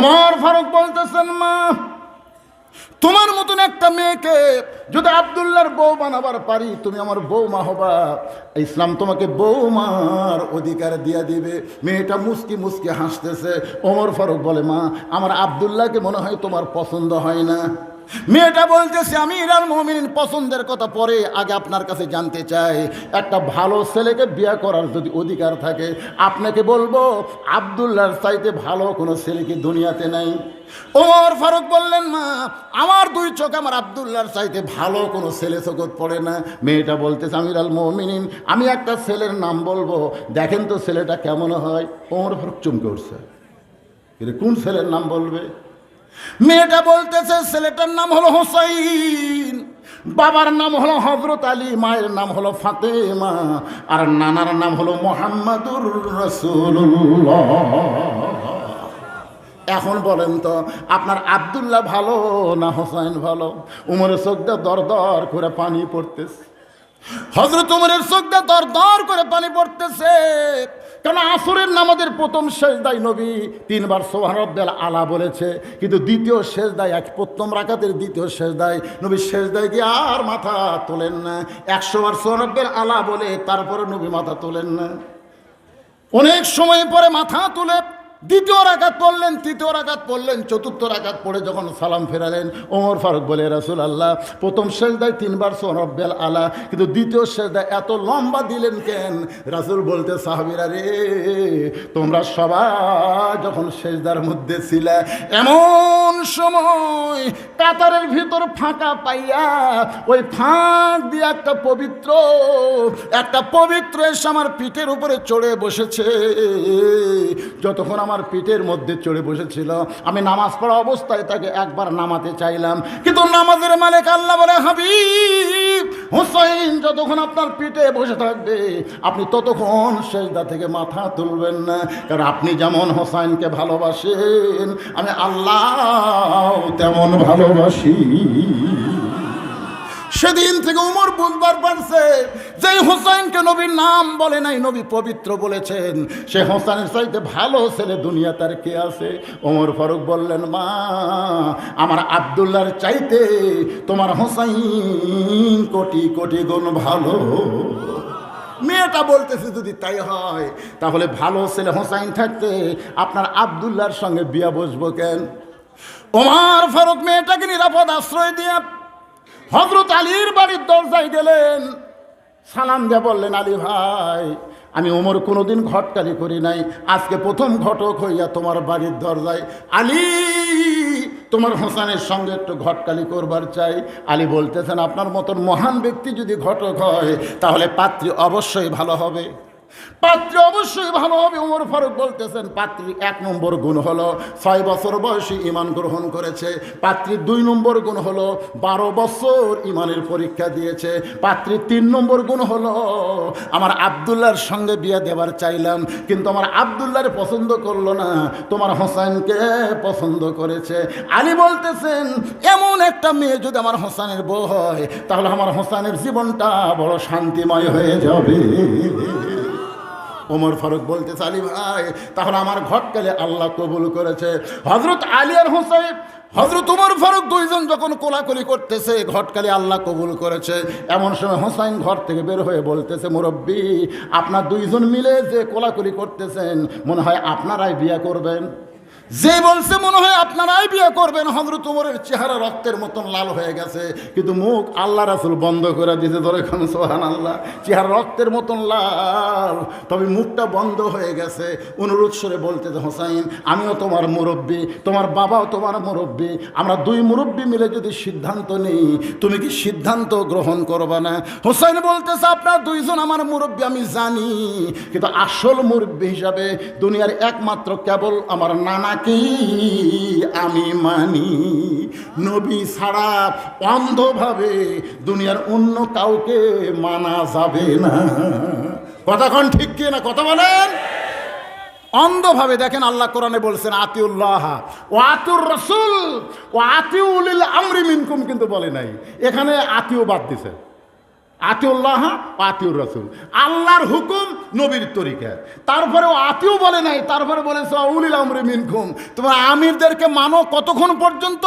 ওমর ফারুক বলতেছেন, মা তোমার মতন একটা মেয়েকে যদি আব্দুল্লাহর বউ বানাবার পারি, তুমি আমার বৌমা হবা, ইসলাম তোমাকে বৌমার অধিকার দিয়া দিবে। মেয়েটা মুস্কি মুস্কি হাসতেছে। ওমর ফারুক বলে, মা আমার আব্দুল্লাহকে মনে হয় তোমার পছন্দ হয় না। মেয়েটা বলতেছে, আমিরুল মুমিনিন পছন্দের কথা পরে, আগে আপনার কাছে জানতে চাই, একটা ভালো ছেলেকে বিয়ে করার যদি অধিকার থাকে, আপনাকে বলবো আব্দুল্লাহর চাইতে ভালো কোনো ছেলে কি দুনিয়াতে নাই? ওমর ফারুক বললেন, মা আমার দুই চোখ আমার আব্দুল্লাহর চাইতে ভালো কোনো ছেলে চোখত পড়ে না। মেয়েটা বলতেছে, আমিরুল মুমিনিন আমি একটা ছেলের নাম বলবো, দেখেন তো ছেলেটা কেমন হয়। ওমর ফারুক চমকে উঠছে, কোন ছেলের নাম বলবে? মেয়েটা বলতেছে, ছেলেটার নাম হলো হোসাইন, বাবার নাম হলো হযরত আলী, মায়ের নাম হলো ফাতেমা, আর নানার নাম হলো মুহাম্মাদুর রাসূলুল্লাহ। এখন বলেন তো, আপনার আব্দুল্লাহ ভালো না হোসাইন ভালো? উমরের চোখটা দর দর করে পানি পড়তেছে। হযরত উমরের চোখটা দর দর করে পানি পড়তেছে, কারণ আসরের নামাজের প্রথম সেজদায় নবী তিনবার সুবহান রাব্বিয়াল আলা বলেছে, কিন্তু দ্বিতীয় সেজদায়, প্রথম রাকাতের দ্বিতীয় সেজদায় নবী সেজদায় গিয়ে আর মাথা তোলেন না। 100 বার সুবহান রাব্বিয়াল আলা বলে তারপরে নবী মাথা তোলেন না। অনেক সময় পরে মাথা তুলে দ্বিতীয় রাকাত পড়লেন, তৃতীয় রাকাত পড়লেন, চতুর্থ রাকাত পড়ে যখন সালাম ফেরালেন, ওমর ফারুক বলে, রাসূলুল্লাহ প্রথম সেজদায় তিনবার সুবহান রাব্বিয়াল আলা, কিন্তু দ্বিতীয় সেজদায় এত লম্বা দিলেন কেন? রাসূল বলতে, সাহাবীরা রে, তোমরা সবাই যখন সেজদার মধ্যে ছিলে, এমন সময় কাতারের ভিতর ফাঁকা পাইয়া ওই ফাঁক দিয়ে একটা পবিত্র এসে আমার পিঠের উপরে চড়ে বসেছে। যতক্ষণ আমার পিঠের মধ্যে চড়ে বসেছিল, আমি নামাজ পড়া অবস্থায় তাকে একবার নামাতে চাইলাম, কিন্তু নামাজের মালিক আল্লাহ বলে, হাবিব হোসাইন যতক্ষণ আপনার পিঠে বসে থাকবে আপনি ততক্ষণ সেজদা থেকে মাথা তুলবেন না, কারণ আপনি যেমন হোসাইনকে ভালোবাসেন আমি আল্লাহ তেমন ভালোবাসি। সেদিন থেকে উমর বুঝবার পারছে যে হোসাইনকে নবীর নাম বলে নাই, নবী পবিত্র বলেছেন, সে হোসাইনের চাইতে ভালো ছেলে দুনিয়া তার কে আছে? ওমর ফারুক বললেন, মা আমার আব্দুল্লাহর চাইতে তোমার হোসাইন কোটি কোটি গুণ ভালো। মেয়েটা বলতেছে, যদি তাই হয় তাহলে ভালো ছেলে হোসাইন থাকতে আপনার আব্দুল্লাহর সঙ্গে বিয়া বসবো কেন? ওমর ফারুক মেয়েটাকে নিরাপদ আশ্রয় দিয়ে হযরত আলীর বাড়ির দরজায় গেলেন, সালাম দিয়ে বললেন, আলী ভাই আমি ওমর কোনোদিন ঘটকালি করি নাই, আজকে প্রথম ঘটক হইয়া তোমার বাড়ির দরজায়, আলী তোমার হোসেনের সঙ্গে একটু ঘটকালি করবার চাই। আলী বলতেছেন, আপনার মতন মহান ব্যক্তি যদি ঘটক হয় তাহলে পাত্রী অবশ্যই ভালো হবে, পাত্রী অবশ্যই ভালো হবে। ওমর ফারুক বলতেছেন, পাত্রীর 1 নম্বর গুণ হলো 6 বছর বয়সে ঈমান গ্রহণ করেছে, পাত্রীর 2 নম্বর গুণ হলো 12 বছর ঈমানের পরীক্ষা দিয়েছে, পাত্রীর 3 নম্বর গুণ হলো আমার আব্দুল্লাহর সঙ্গে বিয়ে দেওয়ার চাইলাম, কিন্তু আমার আব্দুল্লাহর পছন্দ করলো না, তোমার হোসেনকে পছন্দ করেছে। আলী বলতেছেন, এমন একটা মেয়ে যদি আমার হোসেনের বউ হয় তাহলে আমার হোসেনের জীবনটা বড় শান্তিময় হয়ে যাবে। ওমর ফারুক বলতেছে, আলী ভাই তাহলে আমার ঘটকালে আল্লাহ কবুল করেছে। হযরত আলী আর হোসাইন, হযরত ওমর ফারুক দুইজন যখন কোলাকুলি করতেছে, ঘটকালি আল্লাহ কবুল করেছে। এমন সময় হোসাইন ঘর থেকে বের হয়ে বলতেছে, মুরব্বী আপনার দুইজন মিলে যে কোলাকুলি করতেছেন মনে হয় আপনারাই বিয়ে করবেন। যে বলছে মনে হয় আপনারাই বিয়ে করবেন, হযরত ওমরের চেহারা রক্তের মতন লাল হয়ে গেছে, কিন্তু মুখ আল্লাহ রাসূল বন্ধ করে দিয়েছে। ধরে খান সুবহানাল্লাহ, চেহারা রক্তের মতন লাল, তবে মুখটা বন্ধ হয়ে গেছে। অনুরোধ স্বরে বলতেছে, হোসাইন আমিও তোমার মুরব্বী, তোমার বাবাও তোমার মুরব্বী, আমরা 2 মুরব্বী মিলে যদি সিদ্ধান্ত নেই তুমি কি সিদ্ধান্ত গ্রহণ করবা না? হোসাইন বলতেছে, আপনার 2 জন আমার মুরব্বী আমি জানি, কিন্তু আসল মুরব্বী হিসাবে দুনিয়ার একমাত্র কেবল আমার নানা কি আমি মানি, নবী ছাড়া অন্ধভাবে দুনিয়ার অন্য কাউকে মানা যাবে না। কথা কোন ঠিক কি না? কথা বলেন। অন্ধভাবে দেখেন, আল্লাহ কোরআনে বলছেন, আতিউল্লাহ ওয়া আতিউর রাসূল ওয়া আতিউল আমরি মিনকুম, কিন্তু বলে নাই, এখানে আতিউ বাদ দিছে। আতিউল্লাহ আতিউর রাসূল, আল্লাহর হুকুম নবীর তরিকা। তারপরেও আতিউ বলে নাই, তারপরে বলেছে উলিল আমরি মিনকুম। তোমরা আমিরদেরকে মানো কতক্ষণ পর্যন্ত?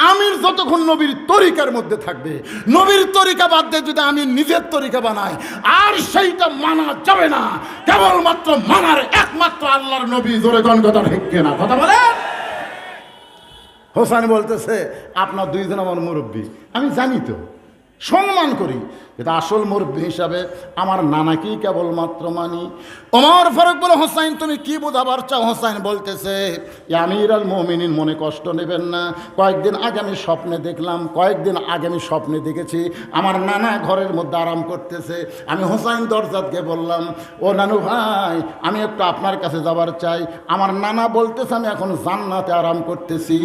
আমির যতক্ষণ নবীর তরিকার মধ্যে থাকবে। নবীর তরিকা বাদ দিয়ে যদি আমি নিজের তরিকা বানাই, আর সেইটা মানা যাবে না। কেবলমাত্র মানার একমাত্র আল্লাহর নবী। জোরে কোন কথা ঠিক না কথা বলে? হোসেন বলতেছে আপনার দুইজন আমার মুরব্বী, আমি জানি তো, সম্মান করি, কিন্তু আসল মুরব্বী হিসাবে আমার নানাকেই কেবলমাত্র মানি। ওমর ফারুক বলে হোসাইন তুমি কি বোঝাবার চাও? হোসাইন বলতেছে আমির আল মুমিনিন, মনে কষ্ট নেবেন না। কয়েকদিন আগে আমি স্বপ্নে দেখলাম, কয়েকদিন আগে আমি স্বপ্নে দেখেছি আমার নানা ঘরের মধ্যে আরাম করতেছে। আমি হোসাইন দরজাতকে বললাম ও নানু ভাই, আমি একটু আপনার কাছে যাবার চাই। আমার নানা বলতেছে আমি এখন জান্নাতে আরাম করতেছি,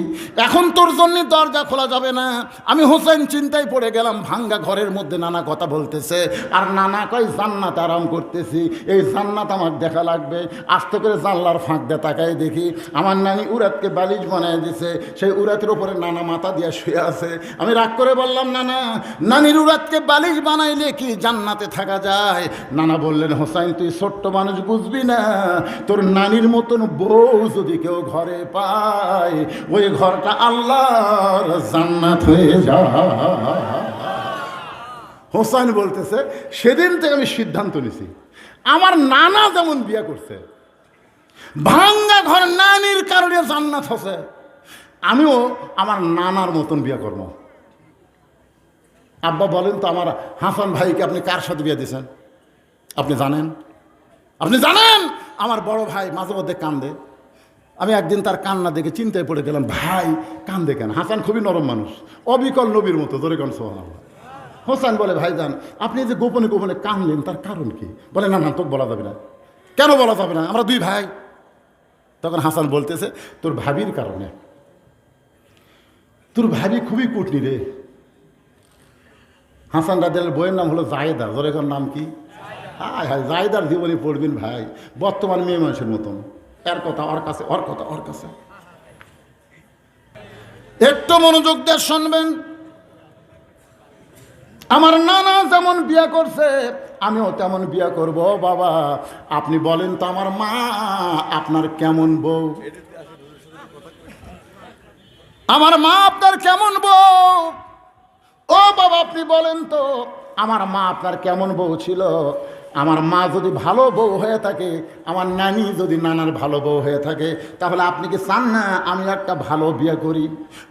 এখন তোর জন্য দরজা খোলা যাবে না। আমি হোসাইন চিন্তায় পড়ে গেলাম, ভাঙ্গা ঘরের মধ্যে নানা কথা বলতেছে, আর নানা কয় জান্নাত আরাম করতেছি, এই জান্নাত আমার দেখা লাগবে। আস্তে করে জানলার ফাঁক দিয়ে তাকাই দেখি আমার নানি উরাতকে বালিশ বানায় দিছে, সেই উরাতের উপরে নানা মাথা দিয়ে শুয়ে আছে। আমি রাগ করে বললাম নানা, নানির উরাতকে বালিশ বানাইলে কি জান্নাতে থাকা যায়? নানা বললেন হোসাইন তুই ছোট্ট মানুষ, বুঝবি না, তোর নানির মতন বউ যদি কেউ ঘরে পায়, ওই ঘরটা আল্লাহর জান্নাত হয়ে যায়। হোসাইন বলতেছে সেদিন থেকে আমি সিদ্ধান্ত নিছি, আমার নানা যেমন বিয়ে করছে, ভাঙ্গা ঘর নানির কারণে জান্নাত হচ্ছে, আমিও আমার নানার মতন বিয়ে করব। আব্বা বলেন তো আমার হাসান ভাইকে আপনি কার সাথে বিয়ে দিয়েছেন? আপনি জানেন? আপনি জানেন? আমার বড় ভাই মাঝে মধ্যে কান্দে। আমি একদিন তার কান্না দেখে চিন্তায় পড়ে গেলাম, ভাই কান্দে কেন? হাসান খুবই নরম মানুষ, অবিকল নবীর মতো। ধরে কোন সুবহানাল্লাহ। হোসেন বলে ভাইজান আপনি যে গোপনে গোপনে কাঁদলেন তার কারণ কি? বলে না না তোকে বলা যাবে না। কেন বলা যাবে না? আমরা দুই ভাই। তখন হাসান বলতেছে তোর ভাবির কারণে। তোর ভাবি খুবই কুটনি রে। হাসান রাদিয়াল্লাহু বইয়ের নাম হলো জায়েদা। জোরেকার নাম কি? হায় হায়, জায়েদার জীবনী পড়বেন ভাই, বর্তমান মেয়ে মানুষের মতন, এর কথা ওর কাছে, ওর কথা ওর কাছে। একটু মনোযোগ দিয়ে শুনবেন। আমার নানা যেমন বিয়ে করছে আমিও তেমন বিয়ে করব। বাবা আপনি বলেন তো আমার মা আপনার কেমন বউ? আমার মা আপনার কেমন বউ? ও বাবা আপনি বলেন তো আমার মা আপনার কেমন বউ ছিল? আমার মা যদি ভালো বউ হয়ে থাকে, আমার নানি যদি নানার ভালো বউ হয়ে থাকে, তাহলে আপনি কি চান না আমি একটা ভালো বিয়ে করি?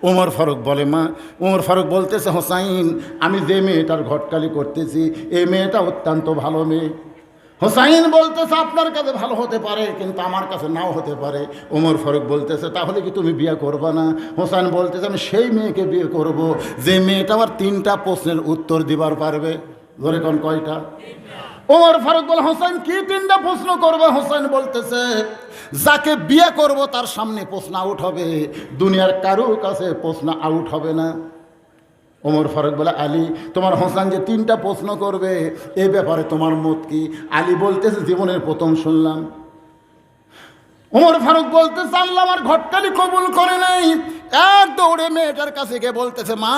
ওমর ফারুক বলে মা, ওমর ফারুক বলতেছে হোসাইন আমি যে মেয়েটার ঘটকালি করতেছি এই মেয়েটা অত্যন্ত ভালো মেয়ে। হোসাইন বলতেছে আপনার কাছে ভালো হতে পারে কিন্তু আমার কাছে নাও হতে পারে। ওমর ফারুক বলতেছে তাহলে কি তুমি বিয়ে করবে না? হোসাইন বলতেছে আমি সেই মেয়েকে বিয়ে করব যে মেয়েটা আবার 3টা প্রশ্নের উত্তর দিবার পারবে। ধরে কোন কয়টা? ওমর ফারুক বলে হোসেন কি 3টা প্রশ্ন করবে? হোসেন বলতেছে যাকে বিয়ে করব তার সামনে প্রশ্ন আউট হবে, দুনিয়ার কারো কাছে প্রশ্ন আউট হবে না। ওমর ফারুক বলে আলী তোমার হোসেন যে 3টা প্রশ্ন করবে এ ব্যাপারে তোমার মত কি? আলী বলতেছে জীবনের প্রথম শুনলাম। ওমর ফারুক বলতেছে আল্লাহ আমার ঘটকালি কবুল করে নাই। এক দৌড়ে মেয়েটার কাছে গিয়ে বলতেছে মা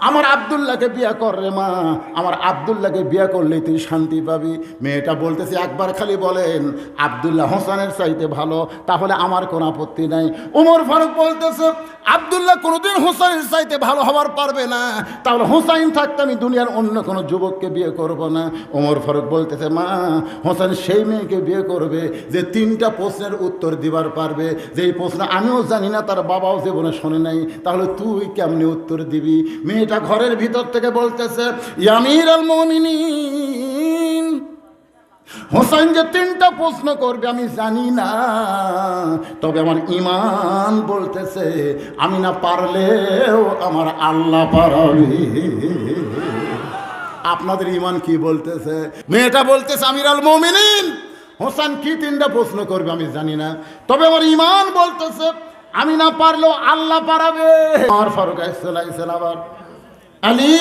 আমার আব্দুল্লাহকে বিয়ে কর রে মা, আমার আব্দুল্লাহকে বিয়ে করলেই তুই শান্তি পাবি। মেয়েটা বলতেছে একবার খালি বলেন আব্দুল্লাহ হোসেনের চাইতে ভালো, তাহলে আমার কোনো আপত্তি নাই। ওমর ফারুক বলতেছে আব্দুল্লাহ কোনোদিন হোসেনের চাইতে ভালো হবার পারবে না, তাহলে হোসাইন থাকতে আমি দুনিয়ার অন্য কোনো যুবককে বিয়ে করব না। ওমর ফারুক বলতেছে মা হোসেন সেই মেয়েকে বিয়ে করবে যে 3টা প্রশ্নের উত্তর দিবার পারবে, যেই প্রশ্ন আমিও জানি না তার বাবাও জীবনে শোনে নাই, তাহলে তুই কেমনে উত্তর দিবি? মেয়েটা ঘরের ভিতর থেকে বলতেছে আমির আল মুমিনিন হোসেন যে 3টা প্রশ্ন করবে আমি জানি না, তবে আমার ঈমান বলতেছে আমি না পারলেও আমার আল্লাহ পারবে। আপনাদের ঈমান কি বলতেছে? মেয়েটা বলতেছে আমির আল মুমিনিন হোসেন কি 3টা প্রশ্ন করবে আমি জানি না, তবে আমার ঈমান বলতেছে আমি না পারলেও আল্লাহ পারাবে। ওমর ফারুক আইসেন আবার আলী।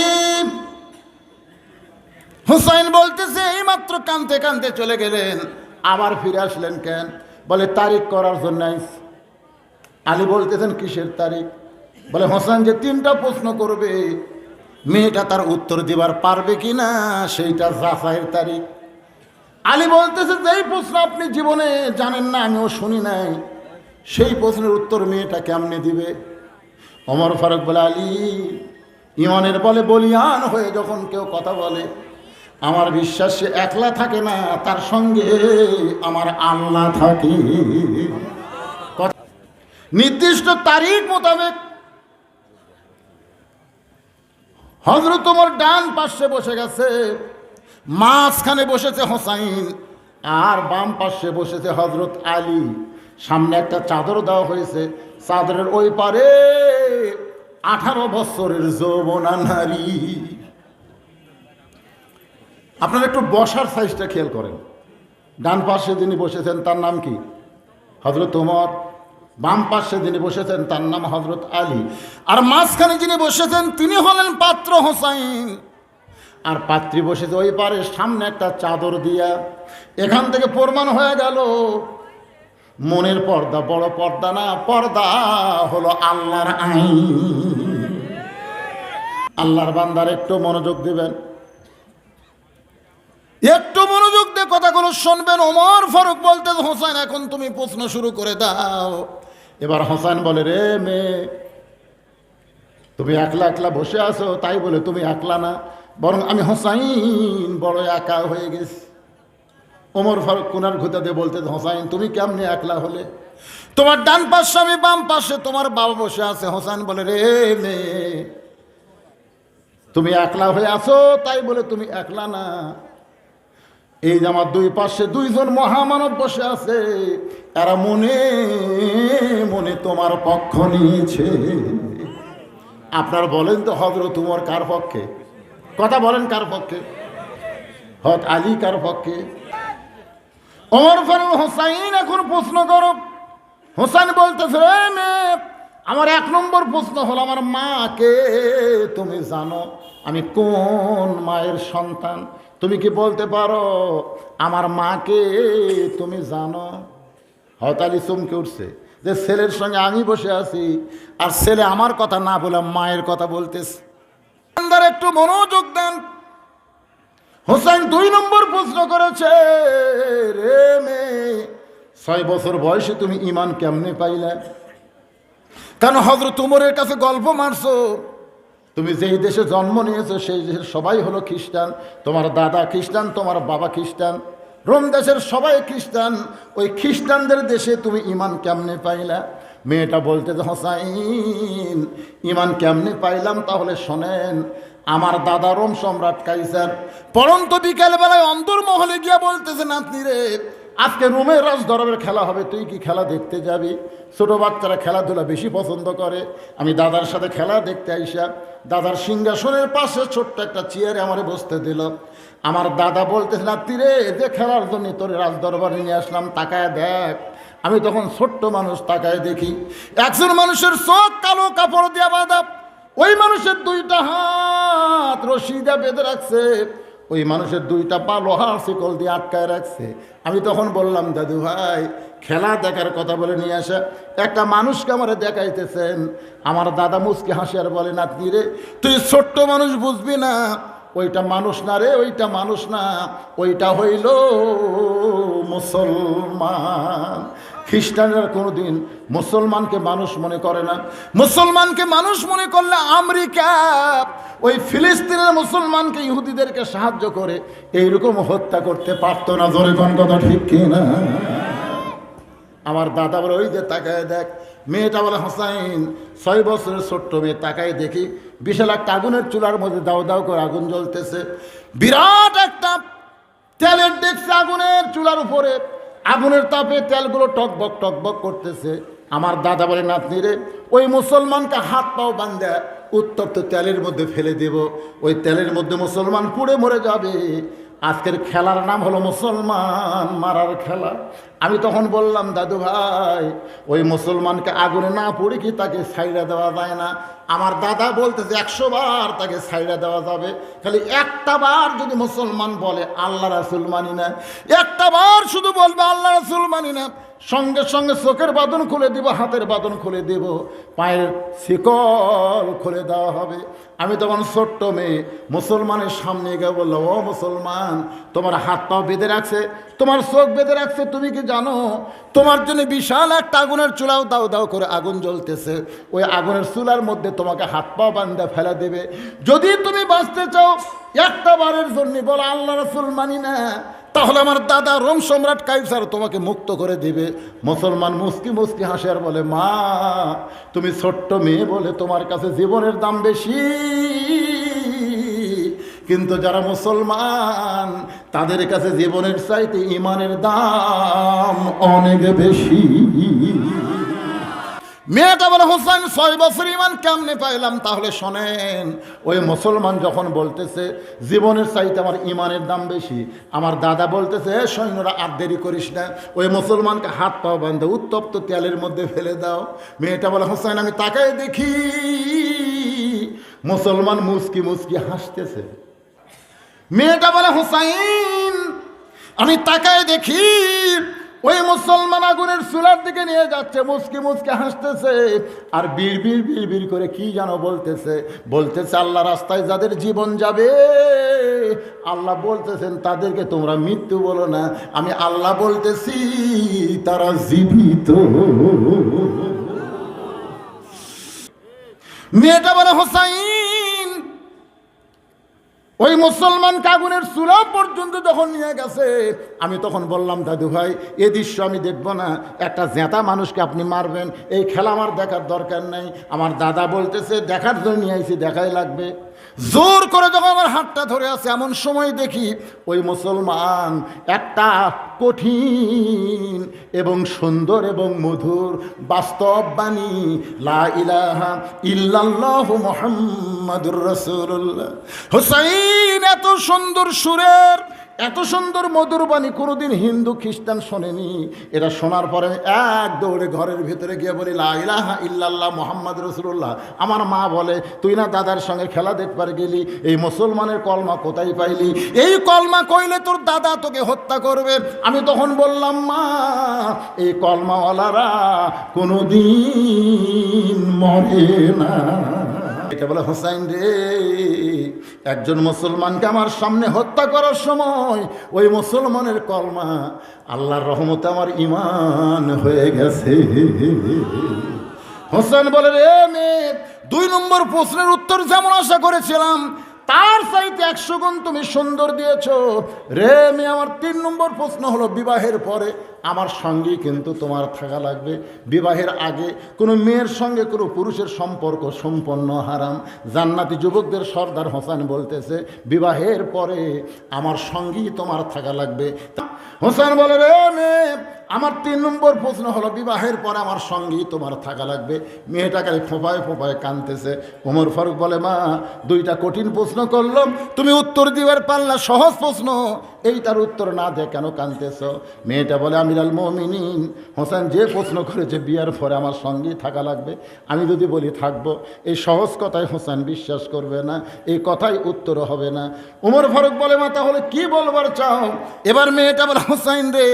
হুসাইন বলতেছে এইমাত্র কানতে কানতে চলে গেলেন, আবার ফিরে আসলেন কেন? বলে তারিখ করার জন্য। আলী বলতেছেন কিসের তারিখ? বলে হোসেন যে 3টা প্রশ্ন করবে মেয়েটা তার উত্তর দিবার পারবে কি না সেইটা যাচাইয়ের তারিখ। আলী বলতেছে, যেই প্রশ্ন আপনি জীবনে জানেন না, আমিও শুনি নাই, সেই প্রশ্নের উত্তর মেয়েটা কেমনে দিবে? ওমর ফারুক বলে, আলী, ইমানের বলে বলিয়ান হয়ে যখন কেউ কথা বলে, আমার বিশ্বাস সে একলা থাকে না, তার সঙ্গে আমার আল্লাহ থাকে। নির্দিষ্ট তারিখ মোতাবেক হযরত ওমর ডান পাশে বসে গেছে, মাঝখানে বসেছে হোসাইন, আর বাম পাশে বসেছে হযরত আলী। সামনে একটা চাদর দেওয়া হয়েছে, চাদরের ওই পারে 18 বছরের যৌবনা নারী। আপনারা একটু বসার সাইজটা খেয়াল করেন। ডান পাশে যিনি বসেছেন তার নাম কি? হযরত ওমর। বাম পাশে যিনি বসেছেন তার নাম হযরত আলী। আর মাঝখানে যিনি বসেছেন তিনি হলেন পাত্র হোসাইন। আর পাত্রী বসেছে ওই পারে, সামনে একটা চাদর দিয়া। এখান থেকে প্রমাণ হয়ে গেল মনের পর্দা বড় পর্দা না, পর্দা হলো আল্লাহর আইন। আল্লাহর বান্দার একটু মনোযোগ দিবেন, একটু মনোযোগ দিয়ে কথাগুলো শুনবেন। ওমর ফারুক বলতে, হোসেন এখন তুমি প্রশ্ন শুরু করে দাও। এবার হোসেন বলে, রে মেয়ে, তুমি একলা একলা বসে আছো, তাই বলে তুমি একলা না, বরং আমি হোসাইন বড় একা হয়ে গেছি। ওমর ফারুক কোনার ঘুতা দিয়ে বলতে, হোসাইন তুমি কেমনে একলা হলে? তোমার ডান পাশে আমি, বাম পাশে তোমার বাবা বসে আছে। হোসেন বলে, রে মেয়ে, তুমি একলা হয়ে আছো, তাই বলে তুমি একলা না। এই যে আমার দুই পাশে দুইজন মহামানব বসে আছে, এরা মনে মনে তোমার পক্ষ নিয়েছে। আপনার বলেন তো হযরত ওমর কার পক্ষে? কথা বলেন, কার পক্ষে? হযরত আলী কার পক্ষে? ওমর ফারুক হোসাইন এখন প্রশ্ন করো। হোসেন বলতেছে, রে মেয়ে, আমার 1 নম্বর প্রশ্ন হলো, আমার মাকে তুমি জানো? আমি কোন মায়ের সন্তান? তুমি কি বলতে পারো আমার মাকে তুমি জানো? হযরত আলী চমকে উঠছে যে ছেলের সঙ্গে আমি বসে আছি, আর ছেলে আমার কথা না বলে মায়ের কথা বলতেছে। একটু মনোযোগ দেন। হোসেন 2 নম্বর প্রশ্ন করেছে, রে মেয়ে, 6 বছর বয়সে তুমি ঈমান কেমনে পাইলে? কেন হযরত ওমরের কাছে গল্প মারছো? তুমি যেই দেশে জন্ম নিয়েছো সেই দেশের সবাই হলো খ্রিস্টান, তোমার দাদা খ্রিস্টান, তোমার বাবা খ্রিস্টান, রোম দেশের সবাই খ্রিস্টান, ওই খ্রিস্টানদের দেশে তুমি ঈমান কেমনে পাইলা? মেয়েটা বলতে, হোসাইন ঈমান কেমনে পাইলাম তাহলে শোনেন। আমার দাদা রোম সম্রাট কাইসার পরন্ত বিকেলবেলায় অন্দরমহলে গিয়া বলতেছে, নাতনি রে, আজকে রোমের রাজদরবারের খেলা হবে, তুই কি খেলা দেখতে যাবি? ছোট বাচ্চারা খেলাধুলা বেশি পছন্দ করে। আমি দাদার সাথে খেলা দেখতে আইসা দাদার সিংহাসনের পাশে ছোট্ট একটা চেয়ারে আমারে বসতে দিল। আমার দাদা বলতেছে, নাতনি রে, যে খেলার জন্য তোর রাজদরবারে নিয়ে আসলাম, তাকায় দেখ। আমি তখন ছোট্ট মানুষ, তাকায় দেখি একজন মানুষের চোখ কালো কাপড় দিয়া বাঁধা, ওই মানুষের 2টা হাত রশি দিয়ে বেঁধে রাখছে, ওই মানুষের 2টা পা লোহার শিকল দিয়ে আটকায় রাখছে। আমি তখন বললাম, দাদু ভাই, খেলা দেখার কথা বলে নিয়ে আসা একটা মানুষকে আমার দেখাইতেছেন। আমার দাদা মুচকি হাসি আর বলে, নাতনি রে, তুই ছোট্ট মানুষ বুঝবি না, ওইটা মানুষ না রে, ওইটা মানুষ না, ওইটা হইল মুসলমান। খ্রিস্টানরা কোনোদিন মুসলমানকে মানুষ মনে করে না। মুসলমানকে মানুষ মনে করলে আমেরিকা ওই ফিলিস্তিনের মুসলমানকে, ইহুদিদেরকে সাহায্য করে এইরকম হত্যা করতে পারতো না। জোরে কোন কথা ঠিক কিনা? আমার দাদা বলে, ওই যে তাকায় দেখ। মেয়েটা বলে, হোসাইন 6 বছরের ছোট্ট মেয়ে, তাকায় দেখি বিশাল একটা আগুনের চুলার মধ্যে দাও দাও করে আগুন জ্বলতেছে। বিরাট একটা তেলের দেখছে আগুনের চুলার উপরে, আগুনের তাপে তেলগুলো টকবক টকবক করতেছে। আমার দাদা বলে, নাতনি রে, ওই মুসলমানকে হাত পাও বান্ধা উত্তপ্ত তেলের মধ্যে ফেলে দেব, ওই তেলের মধ্যে মুসলমান পুড়ে মরে যাবে। আজকের খেলার নাম হলো মুসলমান মারার খেলা। আমি তখন বললাম, দাদু ভাই, ওই মুসলমানকে আগুনে না পড়ে কি তাকে ছাইড়া দেওয়া যায় না? আমার দাদা বলতেছে 100 বার তাকে ছাইড়া দেওয়া যাবে, খালি একটা বার যদি মুসলমান বলে আল্লাহ রাসূল মানি না, একটা বার শুধু বলবে আল্লাহ রাসূল মানি না, সঙ্গে সঙ্গে চোখের বাঁধন খুলে দিব, হাতের বাঁধন খুলে দেব, পায়ের শিকল খুলে দেওয়া হবে। আমি তখন ছোট্ট মেয়ে মুসলমানের সামনে গিয়ে বললাম, ও মুসলমান, তোমার হাত পাও বেঁধে রাখছে, তোমার চোখ বেঁধে রাখছে, তুমি কি জানো তোমার জন্য বিশাল একটা আগুনের চুলাও দাও দাও করে আগুন জ্বলতেছে, ওই আগুনের চুলার মধ্যে তোমাকে হাত পাও বান্ধা ফেলা দেবে। যদি তুমি বাঁচতে চাও একটা বারের জন্য বলো আল্লাহ রাসূল মানি না, তাহলে আমার দাদা রোম সম্রাট কাইসার তোমাকে মুক্ত করে দিবে। মুসলমান মুস্কি মুস্কি হাসে আর বলে, মা, তুমি ছোট্ট মেয়ে বলে তোমার কাছে জীবনের দাম বেশি, কিন্তু যারা মুসলমান তাদের কাছে জীবনের চাইতে ঈমানের দাম অনেক বেশি। মেয়েটা বলে, হোসেন 6 বছর ঈমান কেমনে পাইলাম? তাহলে শোনেন, ওই মুসলমান যখন বলতেছে জীবনের চাইতে আমার ঈমানের দাম বেশি, আমার দাদা বলতেছে, সৈন্যরা আর দেরি করিস না, ওই মুসলমানকে হাত পাও বাঁধে উত্তপ্ত তেলের মধ্যে ফেলে দাও। মেয়েটা বলে, হোসেন, আমি তাকাই দেখি মুসলমান মুস্কি মুস্কি হাসতেছে। মেয়েটা বলে, হোসেন, আমি তাকায় দেখি ওই মুসলমান আগুনের চুলার দিকে নিয়ে যাচ্ছে, মুস্কি মুস্কি হাসতেছে আর বিড় করে কি যেন বলতেছে আল্লাহ রাস্তায় যাদের জীবন যাবে, আল্লাহ বলতেছেন তাদেরকে তোমরা মৃত্যু বলো না, আমি আল্লাহ বলতেছি তারা জীবিত। মেয়েটা বলে, হোসেন, ওই মুসলমানকে আগুনের চুলা পর্যন্ত যখন নিয়ে গেছে, আমি তখন বললাম, দাদু ভাই, এ দৃশ্য আমি দেখব না, একটা জেতা মানুষকে আপনি মারবেন, এই খেলা আমার দেখার দরকার নেই। আমার দাদা বলতেছে, দেখার জন্য নিয়ে আইছি, দেখাই লাগবে। জোর করে যখন আমার হাতটা ধরে আছে, এমন সময় দেখি ওই মুসলমান একটা কঠিন এবং সুন্দর এবং মধুর বাস্তব বাণী, লা ইলাহা ইল্লাল্লাহু মুহাম্মাদুর রাসূলুল্লাহ। হোসেন এত সুন্দর সুরের, এত সুন্দর মধুর বাণী কোনোদিন হিন্দু খ্রিস্টান শোনেনি। এটা শোনার পরে এক দৌড়ে ঘরের ভিতরে গিয়ে বলি, লা ইলাহা ইল্লাল্লাহ মুহাম্মাদ রাসূলুল্লাহ। আমার মা বলে, তুই না দাদার সঙ্গে খেলা দেখবার গেলি, এই মুসলমানের কলমা কোথায় পাইলি? এই কলমা কইলে তোর দাদা তোকে হত্যা করবে। আমি তখন বললাম, মা, এই কলমাওয়ালারা কোনোদিন মরে না। এটা বলে, হোসেন রে, একজন মুসলমানকে আমার সামনে হত্যা করার সময় ওই মুসলমানের কলমা আল্লাহর রহমতে আমার ঈমান হয়ে গেছে। হোসেন বলে, রে মেয়ে, 2 নম্বর প্রশ্নের উত্তর যেমন আশা করেছিলাম তার চাইতে 100 গুণ তুমি সুন্দর দিয়েছ রে মেয়ে। আমার 3 নম্বর প্রশ্ন হলো, বিবাহের পরে আমার সঙ্গেই কিন্তু তোমার থাকা লাগবে। বিবাহের আগে কোনো মেয়ের সঙ্গে কোনো পুরুষের সম্পর্ক সম্পন্ন হারাম। জান্নাতি যুবকদের সর্দার হোসেন বলতেছে, বিবাহের পরে আমার সঙ্গেই তোমার থাকা লাগবে। হোসেন বলে, রে মেয়ে, আমার 3 নম্বর প্রশ্ন হলো, বিবাহের পরে আমার সঙ্গেই তোমার থাকা লাগবে। মেয়েটাকে ফোঁপায় ফোঁপায় কাঁদতেছে। ওমর ফারুক বলে, মা, 2টা কঠিন প্রশ্ন করলাম, তুমি উত্তর দিবার পারলা, সহজ প্রশ্ন, এইটার উত্তর না দিয়ে কেন কাঁদতেছ? মেয়েটা বলে, আমিরুল মুমিনিন, হোসেন যে প্রশ্ন করেছে বিয়ার পরে আমার সঙ্গেই থাকা লাগবে, আমি যদি বলি থাকবো, এই সহজ কথায় হোসেন বিশ্বাস করবে না, এই কথাই উত্তর হবে না। ওমর ফারুক বলে, মা, তাহলে কি বলবার চাও? এবার মেয়েটা বলে, হোসেন রে,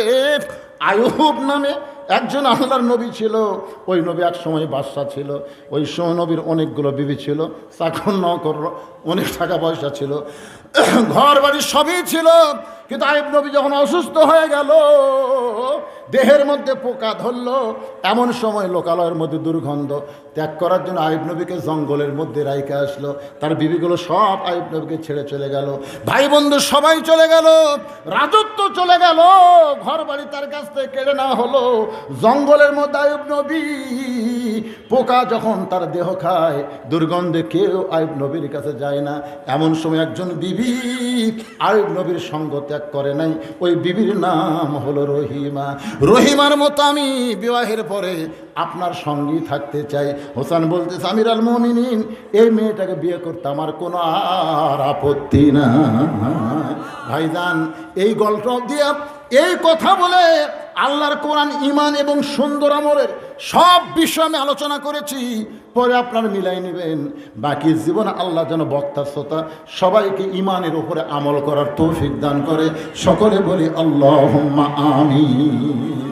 আইয়ুব নামে একজন আল্লাহর নবী ছিল, ওই নবী এক সময় বাদশা ছিল, ওই নবীর অনেকগুলো বিবি ছিল, চাকর নকর, অনেক টাকা পয়সা ছিল, ঘর বাড়ি সবই ছিল। কিন্তু আইয়ুব নবী যখন অসুস্থ হয়ে গেল, দেহের মধ্যে পোকা ধরলো, এমন সময় লোকালয়ের মধ্যে দুর্গন্ধ, ত্যাগ করার জন্য আইয়ুব নবীকে জঙ্গলের মধ্যে রাইখে আসলো। তার বিবিগুলো সব আইয়ুব নবীকে ছেড়ে চলে গেল, ভাই বন্ধু সবাই চলে গেল, রাজত্ব চলে গেল, ঘর বাড়ি তার কাছ থেকে কেড়ে নেওয়া হলো। জঙ্গলের মধ্যে আইয়ুব নবী, পোকা যখন তার দেহ খায়, দুর্গন্ধে কেউ আইয়ুব নবীর কাছে যায় না। এমন সময় একজন বিবি আইয়ুব নবীর সঙ্গ ত্যাগ করে নাই, ওই বিবির নাম হলো রহিমা। রহিমার মতো আমি বিবাহের পরে আপনার সঙ্গেই থাকতে চাই। হোসেন বলতেছে, আমিরুল মুমিনিন, এই মেয়েটাকে বিয়ে করতে আমার কোনো আর আপত্তি না। ভাইজান, এই গল্প দিয়ে এই কথা বলে আল্লাহর কোরআন ঈমান এবং সুন্দর আমলের সব বিষয় আমি আলোচনা করেছি, পরে আপনারা মিলাই নেবেন। বাকি জীবন আল্লাহ যেন বক্তা শ্রোতা সবাইকে ঈমানের উপরে আমল করার তৌফিক দান করে। সকলে বলি আল্লাহুম্মা আমিন।